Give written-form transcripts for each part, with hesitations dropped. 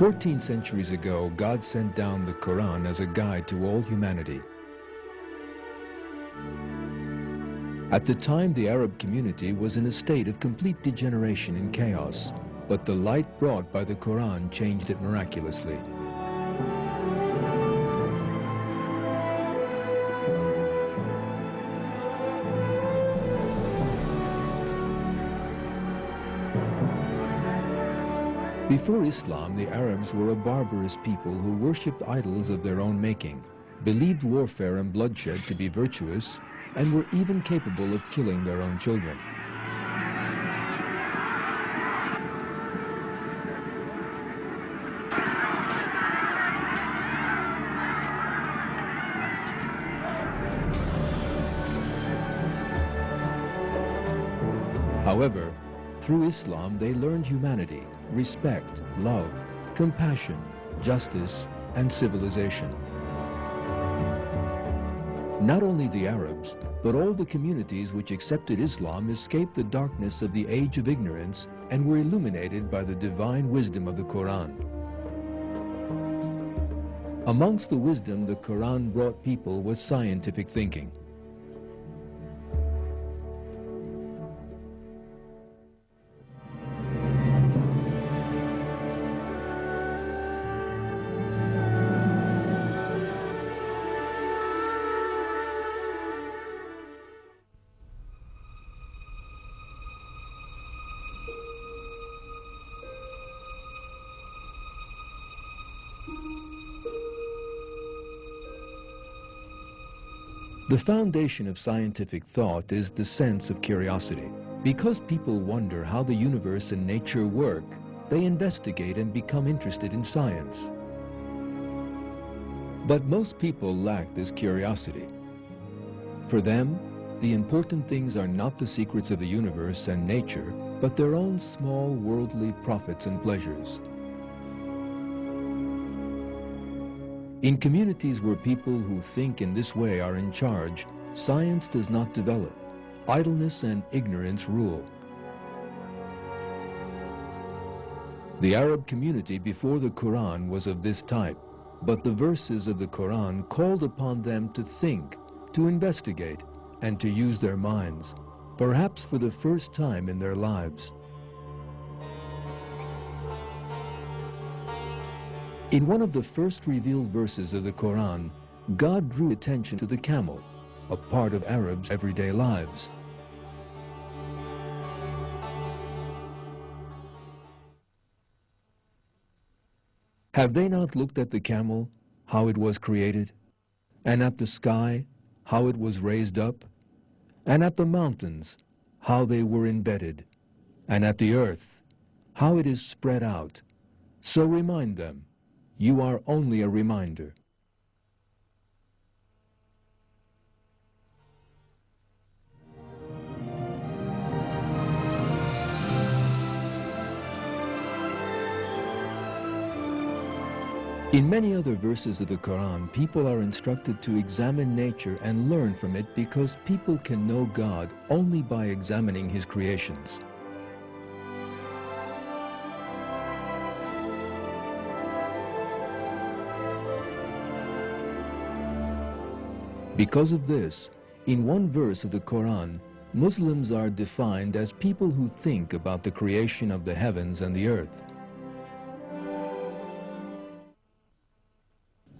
14 centuries ago, God sent down the Quran as a guide to all humanity. At the time, the Arab community was in a state of complete degeneration and chaos, but the light brought by the Quran changed it miraculously. Before Islam, the Arabs were a barbarous people who worshipped idols of their own making, believed warfare and bloodshed to be virtuous, and were even capable of killing their own children. However, through Islam, they learned humanity, respect, love, compassion, justice, and civilization. Not only the Arabs, but all the communities which accepted Islam escaped the darkness of the age of ignorance and were illuminated by the divine wisdom of the Quran. Amongst the wisdom the Quran brought people was scientific thinking. The foundation of scientific thought is the sense of curiosity. Because people wonder how the universe and nature work, they investigate and become interested in science. But most people lack this curiosity. For them, the important things are not the secrets of the universe and nature, but their own small worldly profits and pleasures. In communities where people who think in this way are in charge, science does not develop. Idleness and ignorance rule. The Arab community before the Quran was of this type, but the verses of the Quran called upon them to think, to investigate, and to use their minds, perhaps for the first time in their lives. In one of the first revealed verses of the Quran, God drew attention to the camel, a part of Arabs' everyday lives. Have they not looked at the camel, how it was created, and at the sky, how it was raised up, and at the mountains, how they were embedded, and at the earth, how it is spread out? So remind them. You are only a reminder. In many other verses of the Quran, people are instructed to examine nature and learn from it because people can know God only by examining His creations. Because of this, in one verse of the Quran, Muslims are defined as people who think about the creation of the heavens and the earth.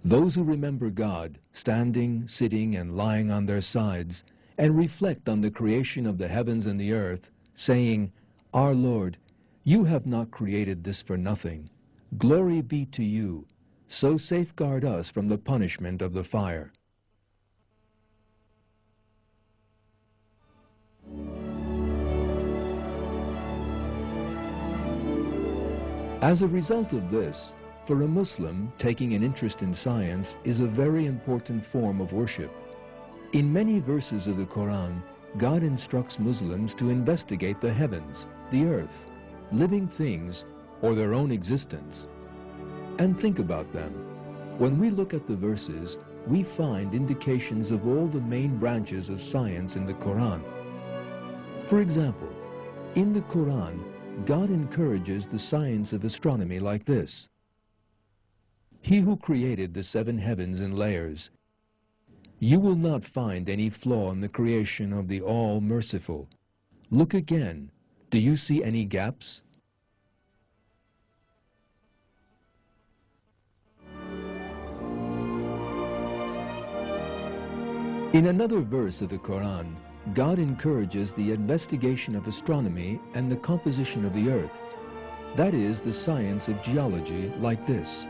Those who remember God, standing, sitting, and lying on their sides, and reflect on the creation of the heavens and the earth, saying, Our Lord, you have not created this for nothing. Glory be to you. So safeguard us from the punishment of the fire. As a result of this, for a Muslim, taking an interest in science is a very important form of worship. In many verses of the Quran, God instructs Muslims to investigate the heavens, the earth, living things, or their own existence. And think about them. When we look at the verses, we find indications of all the main branches of science in the Quran. For example, in the Quran, God encourages the science of astronomy like this. He who created the 7 heavens in layers. You will not find any flaw in the creation of the All-Merciful. Look again. Do you see any gaps? In another verse of the Quran, God encourages the investigation of astronomy and the composition of the earth. That is the science of geology, like this.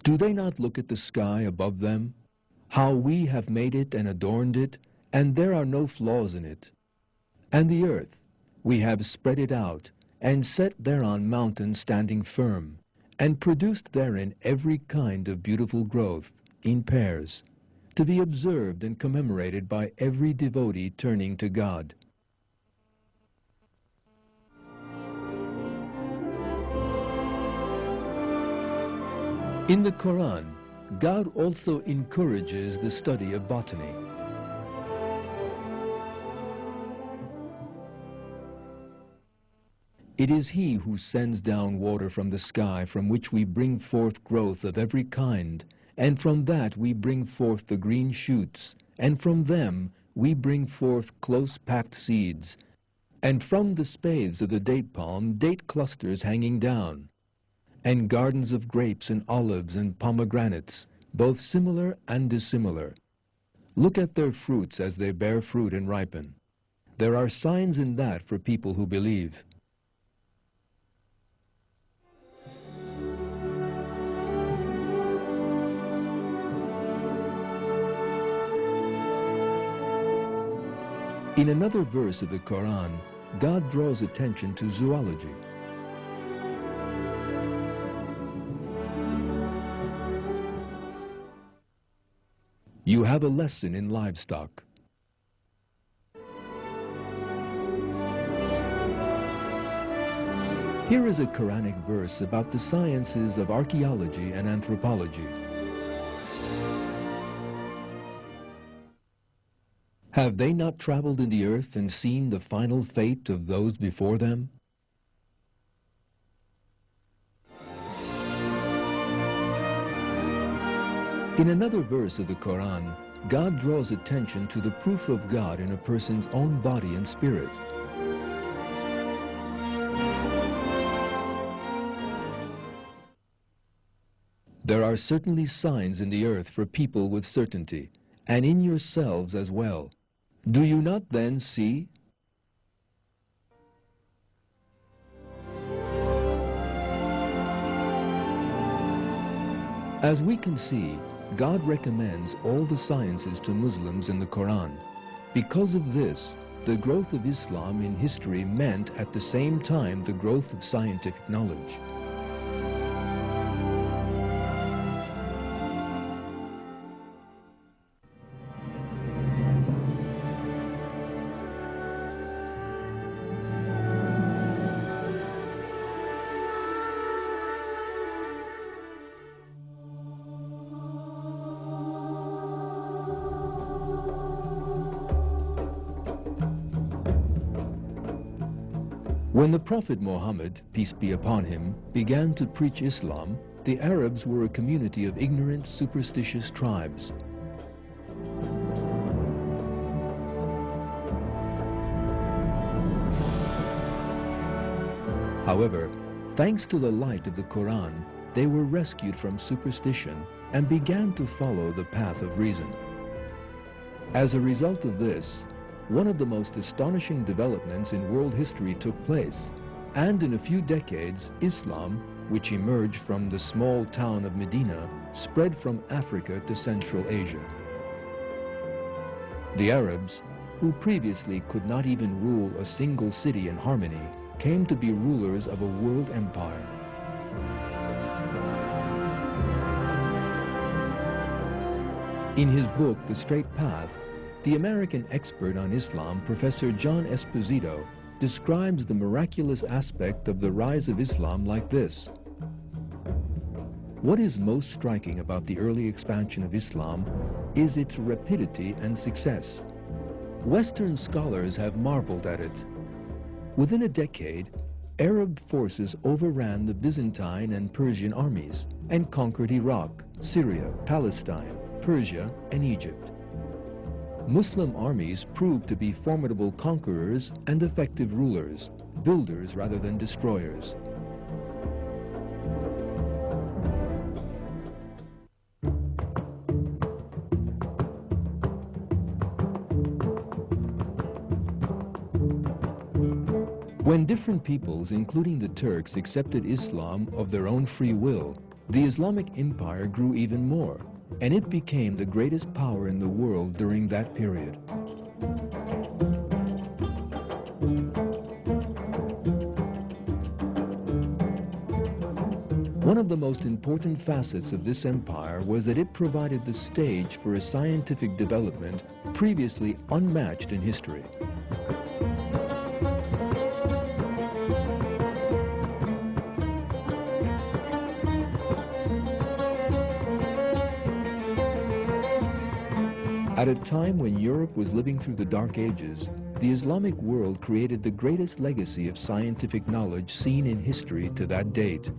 Do they not look at the sky above them? How we have made it and adorned it, and there are no flaws in it. And the earth, we have spread it out, and set thereon mountains standing firm, and produced therein every kind of beautiful growth, in pairs, to be observed and commemorated by every devotee turning to God. In the Quran, God also encourages the study of botany. It is He who sends down water from the sky, from which we bring forth growth of every kind, and from that we bring forth the green shoots, and from them we bring forth close-packed seeds, and from the spathes of the date palm date clusters hanging down, and gardens of grapes and olives and pomegranates, both similar and dissimilar. Look at their fruits as they bear fruit and ripen. There are signs in that for people who believe. In another verse of the Quran, God draws attention to zoology. You have a lesson in livestock. Here is a Quranic verse about the sciences of archaeology and anthropology. Have they not traveled in the earth and seen the final fate of those before them? In another verse of the Quran, God draws attention to the proof of God in a person's own body and spirit. There are certainly signs in the earth for people with certainty, and in yourselves as well. Do you not then see? As we can see, God recommends all the sciences to Muslims in the Quran. Because of this, the growth of Islam in history meant at the same time the growth of scientific knowledge. When the Prophet Muhammad, peace be upon him, began to preach Islam, the Arabs were a community of ignorant, superstitious tribes. However, thanks to the light of the Quran, they were rescued from superstition and began to follow the path of reason. As a result of this, one of the most astonishing developments in world history took place, and in a few decades, Islam, which emerged from the small town of Medina, spread from Africa to Central Asia. The Arabs, who previously could not even rule a single city in harmony, came to be rulers of a world empire. In his book, The Straight Path, the American expert on Islam, Professor John Esposito, describes the miraculous aspect of the rise of Islam like this. What is most striking about the early expansion of Islam is its rapidity and success. Western scholars have marveled at it. Within a decade, Arab forces overran the Byzantine and Persian armies and conquered Iraq, Syria, Palestine, Persia, and Egypt. Muslim armies proved to be formidable conquerors and effective rulers, builders rather than destroyers. When different peoples, including the Turks, accepted Islam of their own free will, the Islamic Empire grew even more, and it became the greatest power in the world during that period. One of the most important facets of this empire was that it provided the stage for a scientific development previously unmatched in history. At a time when Europe was living through the Dark Ages, the Islamic world created the greatest legacy of scientific knowledge seen in history to that date.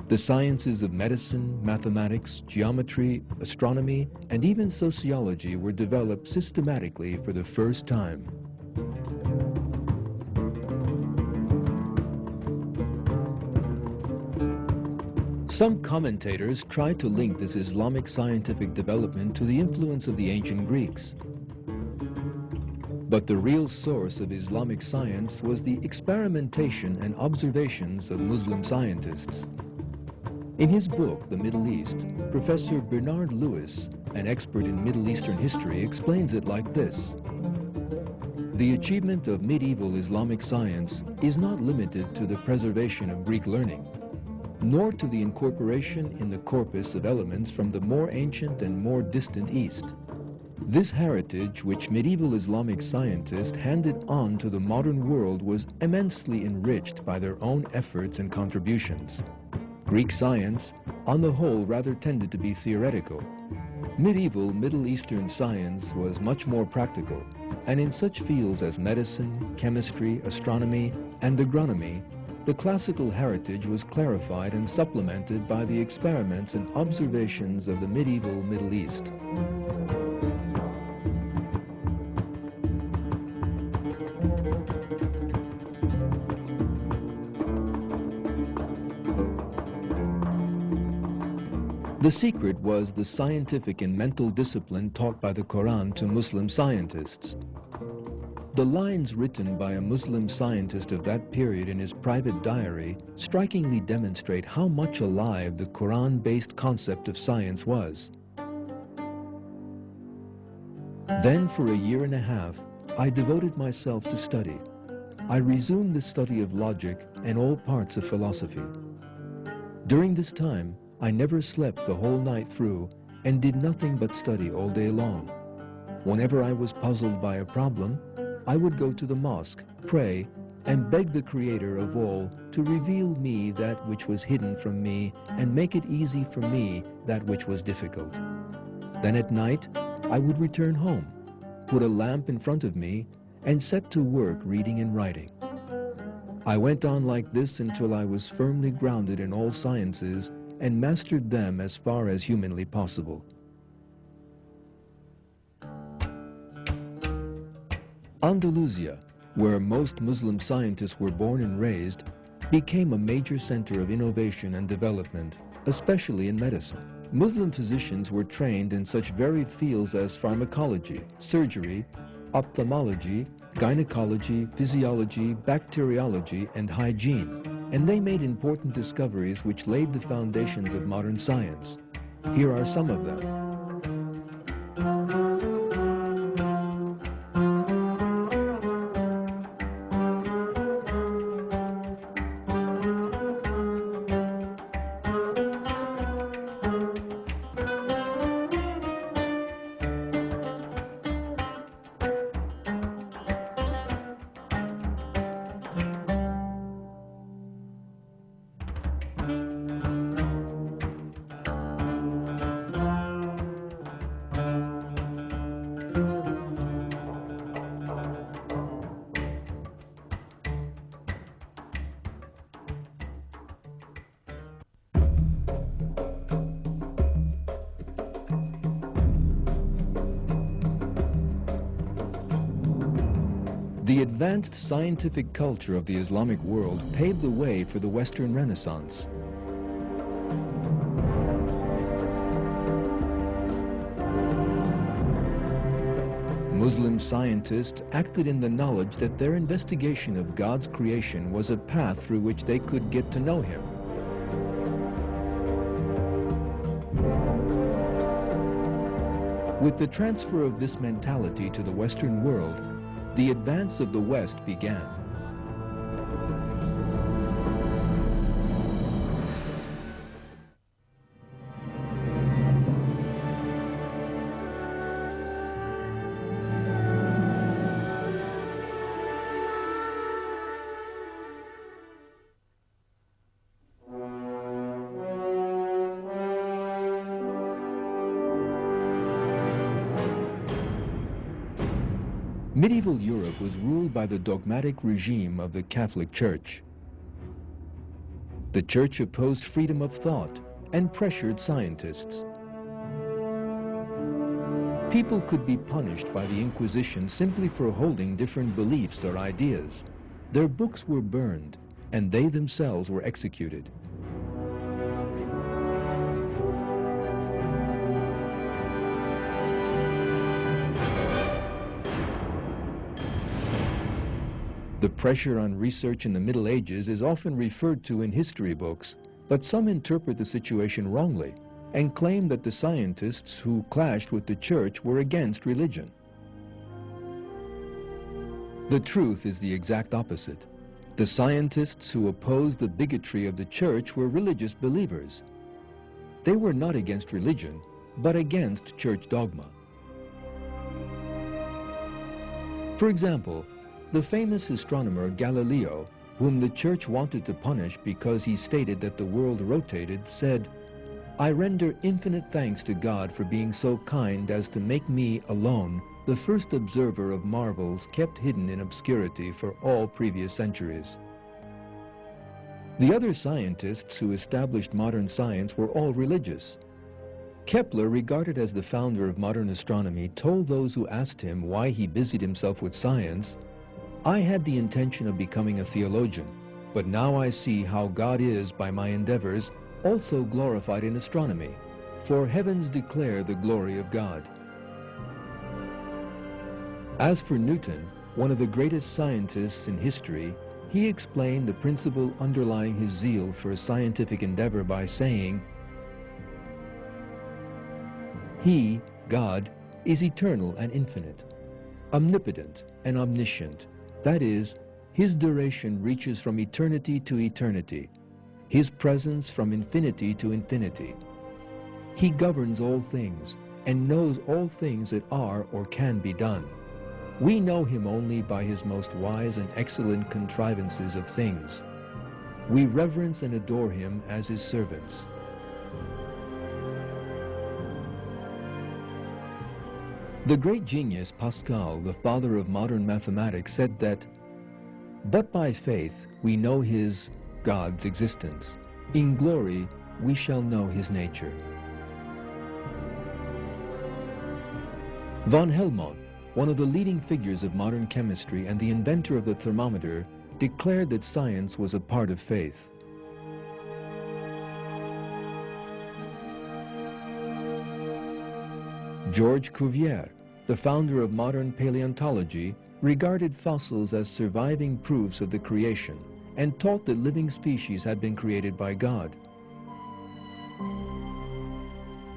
The sciences of medicine, mathematics, geometry, astronomy, and even sociology were developed systematically for the first time. Some commentators tried to link this Islamic scientific development to the influence of the ancient Greeks. But the real source of Islamic science was the experimentation and observations of Muslim scientists. In his book, The Middle East, Professor Bernard Lewis, an expert in Middle Eastern history, explains it like this. The achievement of medieval Islamic science is not limited to the preservation of Greek learning, nor to the incorporation in the corpus of elements from the more ancient and more distant East. This heritage, which medieval Islamic scientists handed on to the modern world, was immensely enriched by their own efforts and contributions. Greek science, on the whole, rather tended to be theoretical. Medieval Middle Eastern science was much more practical, and in such fields as medicine, chemistry, astronomy, and agronomy, the classical heritage was clarified and supplemented by the experiments and observations of the medieval Middle East. The secret was the scientific and mental discipline taught by the Quran to Muslim scientists. The lines written by a Muslim scientist of that period in his private diary strikingly demonstrate how much alive the Quran-based concept of science was. Then, for a year and a half, I devoted myself to study. I resumed the study of logic and all parts of philosophy. During this time, I never slept the whole night through and did nothing but study all day long. Whenever I was puzzled by a problem, I would go to the mosque, pray, and beg the Creator of all to reveal me that which was hidden from me and make it easy for me that which was difficult. Then at night, I would return home, put a lamp in front of me, and set to work reading and writing. I went on like this until I was firmly grounded in all sciences and mastered them as far as humanly possible. Andalusia, where most Muslim scientists were born and raised, became a major center of innovation and development, especially in medicine. Muslim physicians were trained in such varied fields as pharmacology, surgery, ophthalmology, gynecology, physiology, bacteriology, and hygiene, and they made important discoveries which laid the foundations of modern science. Here are some of them. The advanced scientific culture of the Islamic world paved the way for the Western Renaissance. Muslim scientists acted in the knowledge that their investigation of God's creation was a path through which they could get to know Him. With the transfer of this mentality to the Western world, the advance of the West began. Medieval Europe was ruled by the dogmatic regime of the Catholic Church. The Church opposed freedom of thought and pressured scientists. People could be punished by the Inquisition simply for holding different beliefs or ideas. Their books were burned, and they themselves were executed. The pressure on research in the Middle Ages is often referred to in history books, but some interpret the situation wrongly and claim that the scientists who clashed with the Church were against religion. The truth is the exact opposite. The scientists who opposed the bigotry of the Church were religious believers. They were not against religion, but against Church dogma. For example, the famous astronomer Galileo, whom the Church wanted to punish because he stated that the world rotated, said, "I render infinite thanks to God for being so kind as to make me alone the first observer of marvels kept hidden in obscurity for all previous centuries." The other scientists who established modern science were all religious. Kepler, regarded as the founder of modern astronomy, told those who asked him why he busied himself with science, "I had the intention of becoming a theologian, but now I see how God is, by my endeavors, also glorified in astronomy, for heavens declare the glory of God." As for Newton, one of the greatest scientists in history, he explained the principle underlying his zeal for scientific endeavor by saying, "He, God, is eternal and infinite, omnipotent and omniscient. That is, His duration reaches from eternity to eternity, His presence from infinity to infinity. He governs all things and knows all things that are or can be done. We know Him only by His most wise and excellent contrivances of things. We reverence and adore Him as His servants." The great genius Pascal, the father of modern mathematics, said that, "But by faith we know His, God's existence. In glory we shall know His nature." Von Helmont, one of the leading figures of modern chemistry and the inventor of the thermometer, declared that science was a part of faith. Georges Cuvier, the founder of modern paleontology, regarded fossils as surviving proofs of the creation and taught that living species had been created by God.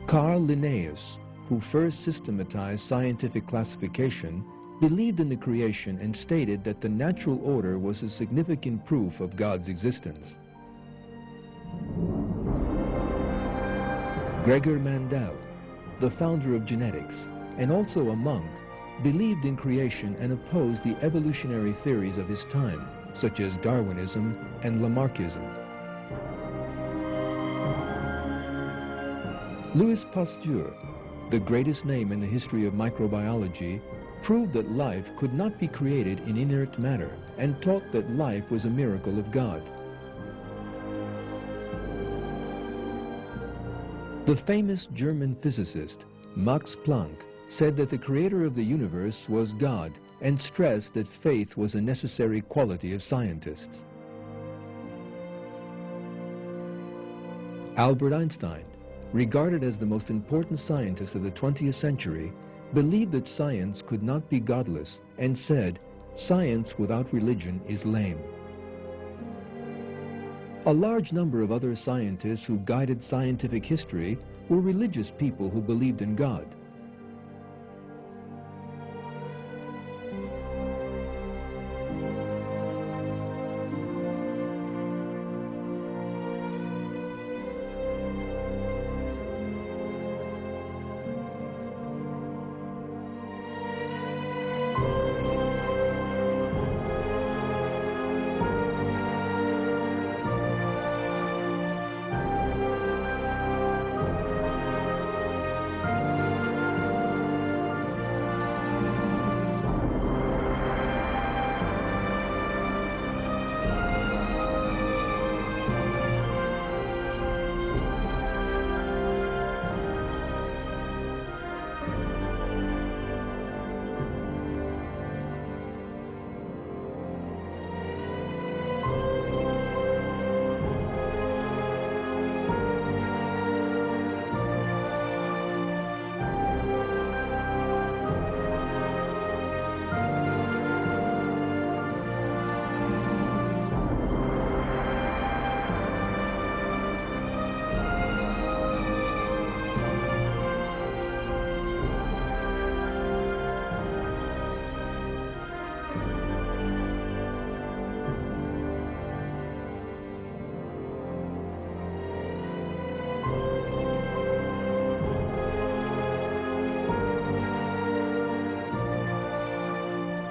Carl Linnaeus, who first systematized scientific classification, believed in the creation and stated that the natural order was a significant proof of God's existence. Gregor Mendel, the founder of genetics, and also a monk, believed in creation and opposed the evolutionary theories of his time, such as Darwinism and Lamarckism. Louis Pasteur, the greatest name in the history of microbiology, proved that life could not be created in inert matter and taught that life was a miracle of God. The famous German physicist Max Planck said that the creator of the universe was God and stressed that faith was a necessary quality of scientists. Albert Einstein, regarded as the most important scientist of the 20th century, believed that science could not be godless and said, "Science without religion is lame." A large number of other scientists who guided scientific history were religious people who believed in God.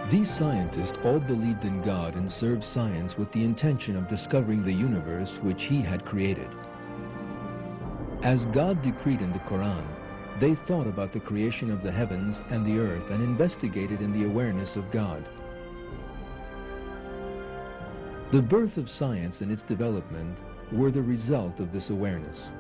These scientists all believed in God and served science with the intention of discovering the universe which He had created. As God decreed in the Quran, they thought about the creation of the heavens and the earth and investigated in the awareness of God. The birth of science and its development were the result of this awareness.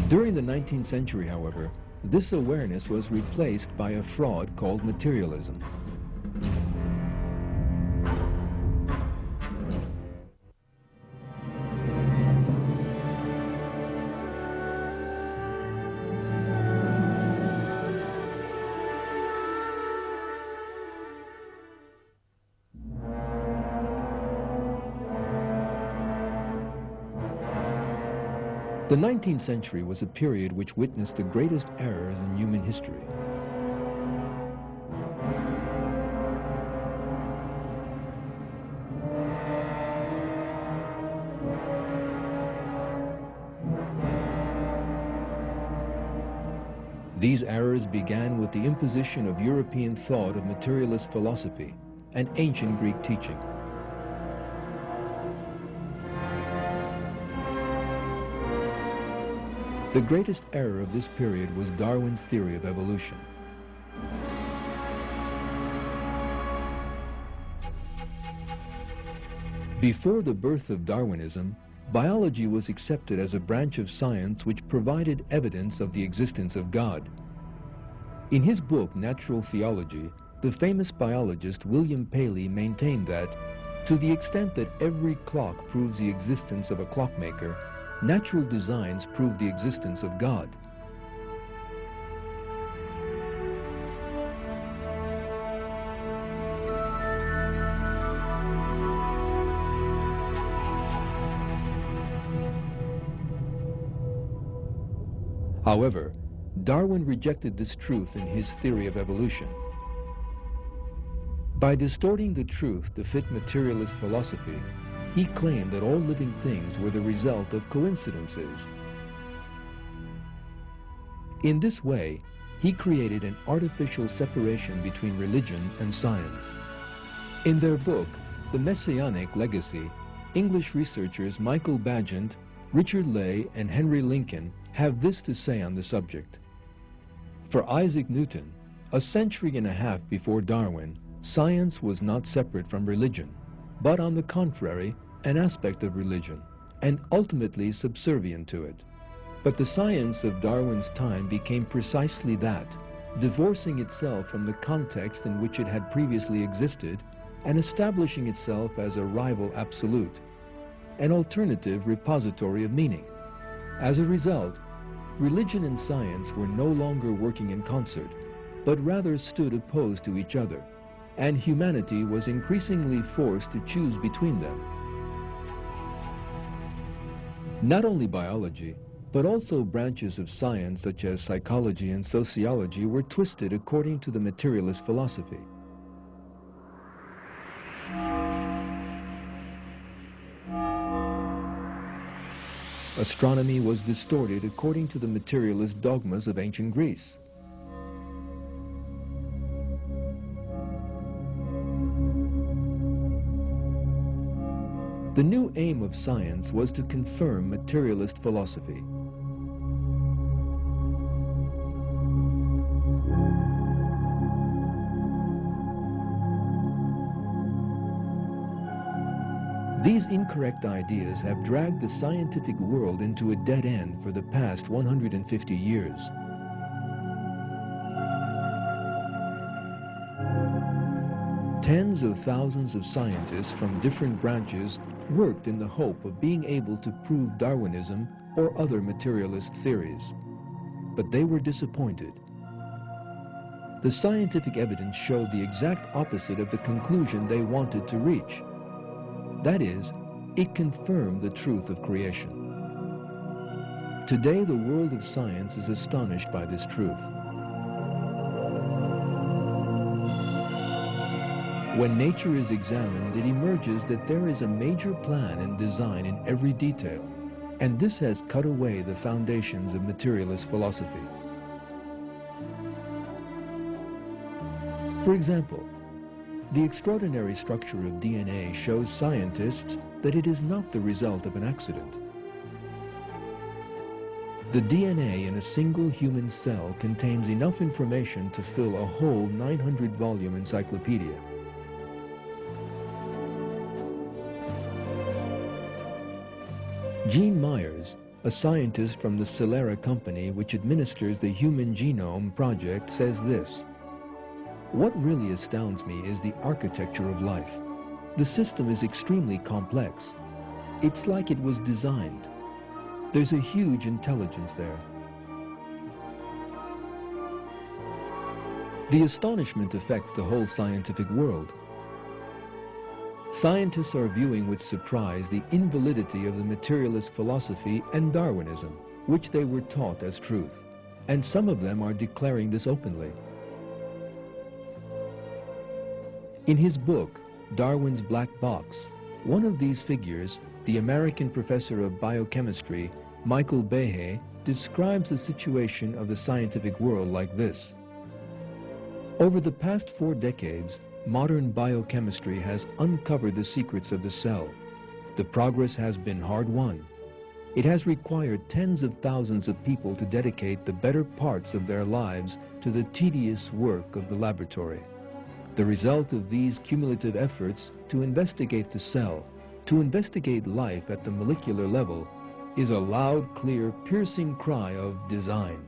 During the 19th century, however, this awareness was replaced by a fraud called materialism. The 19th century was a period which witnessed the greatest errors in human history. These errors began with the imposition of European thought of materialist philosophy and ancient Greek teaching. The greatest error of this period was Darwin's theory of evolution. Before the birth of Darwinism, biology was accepted as a branch of science which provided evidence of the existence of God. In his book, Natural Theology, the famous biologist William Paley maintained that, to the extent that every clock proves the existence of a clockmaker, natural designs prove the existence of God. However, Darwin rejected this truth in his theory of evolution. By distorting the truth to fit materialist philosophy, he claimed that all living things were the result of coincidences. In this way, he created an artificial separation between religion and science. In their book, The Messianic Legacy, English researchers Michael Bagent, Richard Ley and Henry Lincoln have this to say on the subject. For Isaac Newton, a century and a half before Darwin, science was not separate from religion, but on the contrary, an aspect of religion, and ultimately subservient to it. But the science of Darwin's time became precisely that, divorcing itself from the context in which it had previously existed and establishing itself as a rival absolute, an alternative repository of meaning. As a result, religion and science were no longer working in concert, but rather stood opposed to each other, and humanity was increasingly forced to choose between them. Not only biology, but also branches of science such as psychology and sociology were twisted according to the materialist philosophy. Astronomy was distorted according to the materialist dogmas of ancient Greece. The new aim of science was to confirm materialist philosophy. These incorrect ideas have dragged the scientific world into a dead end for the past 150 years. Tens of thousands of scientists from different branches worked in the hope of being able to prove Darwinism or other materialist theories. But they were disappointed. The scientific evidence showed the exact opposite of the conclusion they wanted to reach. That is, it confirmed the truth of creation. Today, the world of science is astonished by this truth. When nature is examined, it emerges that there is a major plan and design in every detail, and this has cut away the foundations of materialist philosophy. For example, the extraordinary structure of DNA shows scientists that it is not the result of an accident. The DNA in a single human cell contains enough information to fill a whole 900-volume encyclopedia. Gene Myers, a scientist from the Celera company which administers the Human Genome Project, says this: "What really astounds me is the architecture of life. The system is extremely complex. It's like it was designed. There's a huge intelligence there." The astonishment affects the whole scientific world. Scientists are viewing with surprise the invalidity of the materialist philosophy and Darwinism, which they were taught as truth, and some of them are declaring this openly. In his book, Darwin's Black Box, one of these figures, the American professor of biochemistry, Michael Behe, describes the situation of the scientific world like this: "Over the past 4 decades, modern biochemistry has uncovered the secrets of the cell. The progress has been hard-won. It has required tens of thousands of people to dedicate the better parts of their lives to the tedious work of the laboratory. The result of these cumulative efforts to investigate the cell, to investigate life at the molecular level, is a loud, clear, piercing cry of design.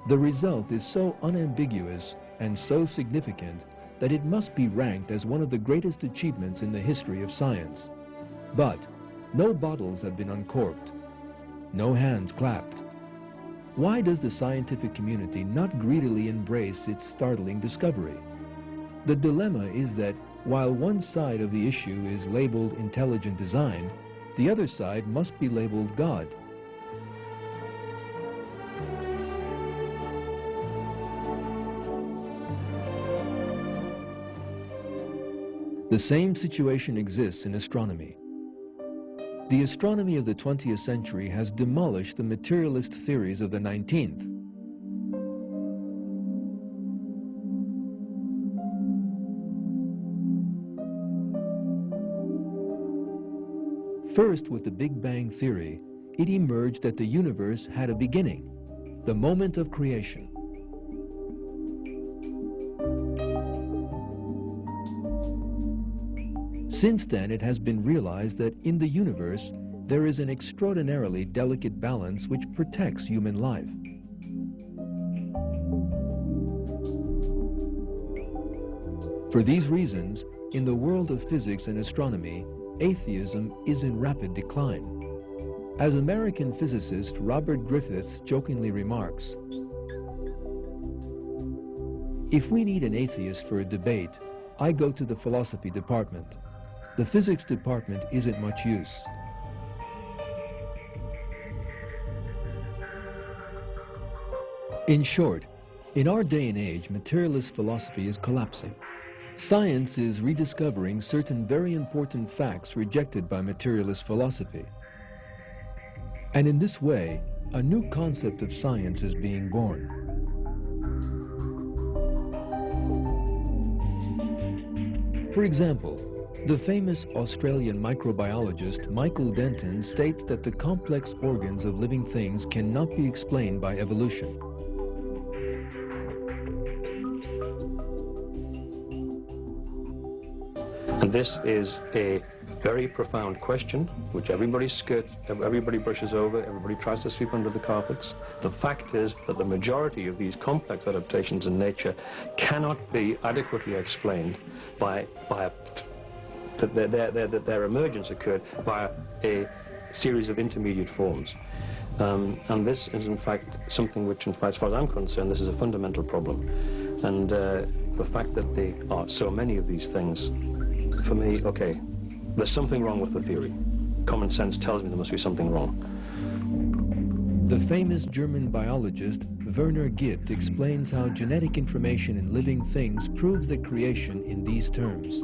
The result is so unambiguous and so significant that it must be ranked as one of the greatest achievements in the history of science. But no bottles have been uncorked, no hands clapped. Why does the scientific community not greedily embrace its startling discovery? The dilemma is that while one side of the issue is labeled intelligent design, the other side must be labeled God. The same situation exists in astronomy. The astronomy of the 20th century has demolished the materialist theories of the 19th. First, with the Big Bang theory, it emerged that the universe had a beginning, the moment of creation. Since then, it has been realized that in the universe, there is an extraordinarily delicate balance which protects human life. For these reasons, in the world of physics and astronomy, atheism is in rapid decline. As American physicist Robert Griffiths jokingly remarks, "If we need an atheist for a debate, I go to the philosophy department. The physics department isn't much use." In short, in our day and age, materialist philosophy is collapsing. Science is rediscovering certain very important facts rejected by materialist philosophy. And in this way, a new concept of science is being born. For example, the famous Australian microbiologist Michael Denton states that the complex organs of living things cannot be explained by evolution. And this is a very profound question, which everybody brushes over, everybody tries to sweep under the carpets. The fact is that the majority of these complex adaptations in nature cannot be adequately explained their emergence occurred via a series of intermediate forms. And this is in fact something which, as far as I'm concerned, this is a fundamental problem. And the fact that there are so many of these things, for me, okay, there's something wrong with the theory. Common sense tells me there must be something wrong. The famous German biologist Werner Gitt explains how genetic information in living things proves the creation in these terms.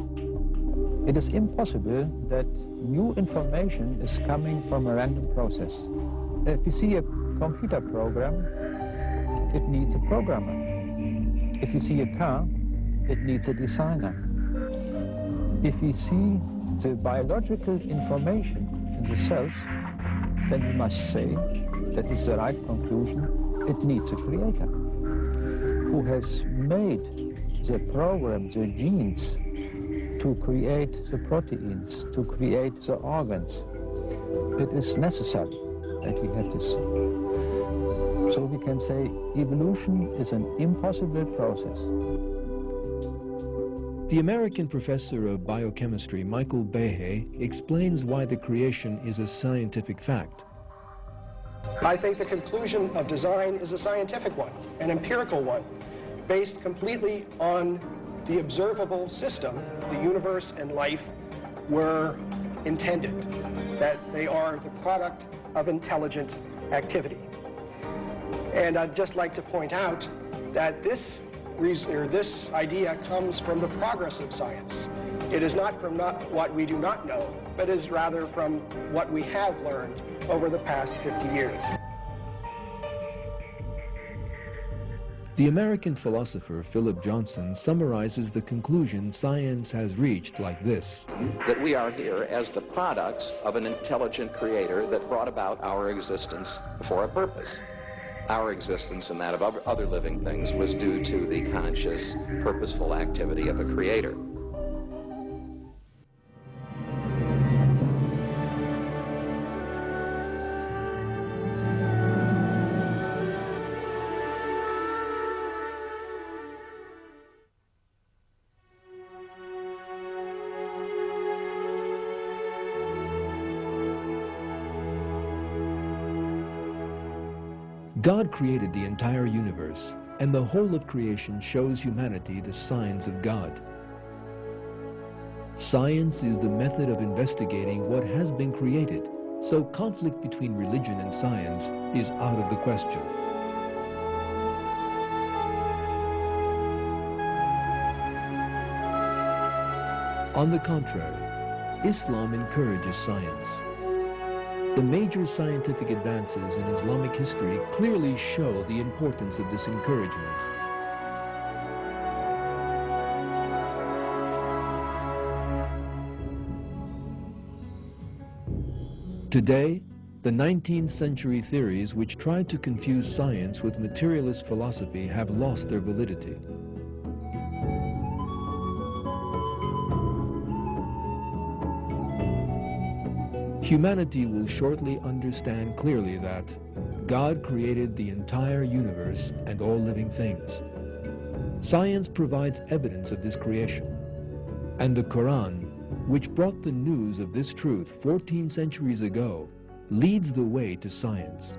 It is impossible that new information is coming from a random process. If you see a computer program, it needs a programmer. If you see a car, it needs a designer. If you see the biological information in the cells, then we must say that is the right conclusion. It needs a creator who has made the program, the genes, to create the proteins, to create the organs. It is necessary that we have this. So we can say evolution is an impossible process. The American professor of biochemistry, Michael Behe, explains why the creation is a scientific fact. I think the conclusion of design is a scientific one, an empirical one, based completely on the observable system, the universe and life were intended, that they are the product of intelligent activity. And I'd just like to point out that this idea comes from the progress of science. It is not from what we do not know, but is rather from what we have learned over the past 50 years. The American philosopher Philip Johnson summarizes the conclusion science has reached like this: that we are here as the products of an intelligent creator that brought about our existence for a purpose. Our existence and that of other living things was due to the conscious, purposeful activity of a creator. God created the entire universe, and the whole of creation shows humanity the signs of God. Science is the method of investigating what has been created, so conflict between religion and science is out of the question. On the contrary, Islam encourages science. The major scientific advances in Islamic history clearly show the importance of this encouragement. Today, the 19th century theories which tried to confuse science with materialist philosophy have lost their validity. Humanity will shortly understand clearly that God created the entire universe and all living things. Science provides evidence of this creation, and the Quran, which brought the news of this truth 14 centuries ago, leads the way to science.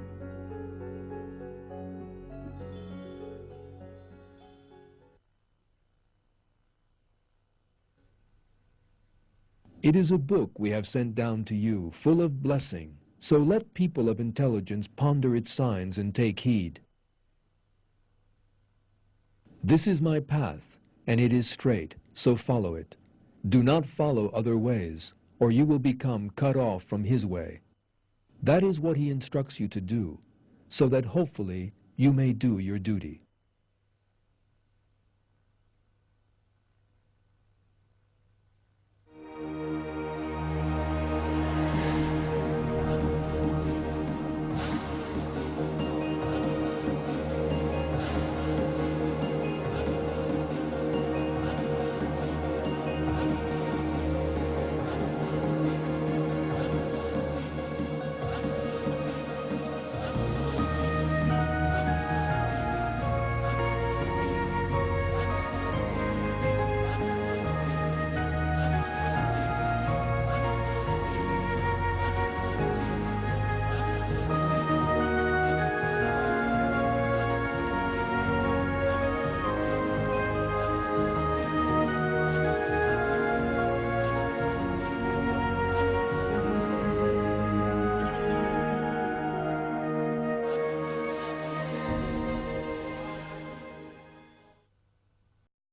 It is a book we have sent down to you, full of blessing, so let people of intelligence ponder its signs and take heed. This is my path, and it is straight, so follow it. Do not follow other ways, or you will become cut off from his way. That is what he instructs you to do, so that hopefully you may do your duty.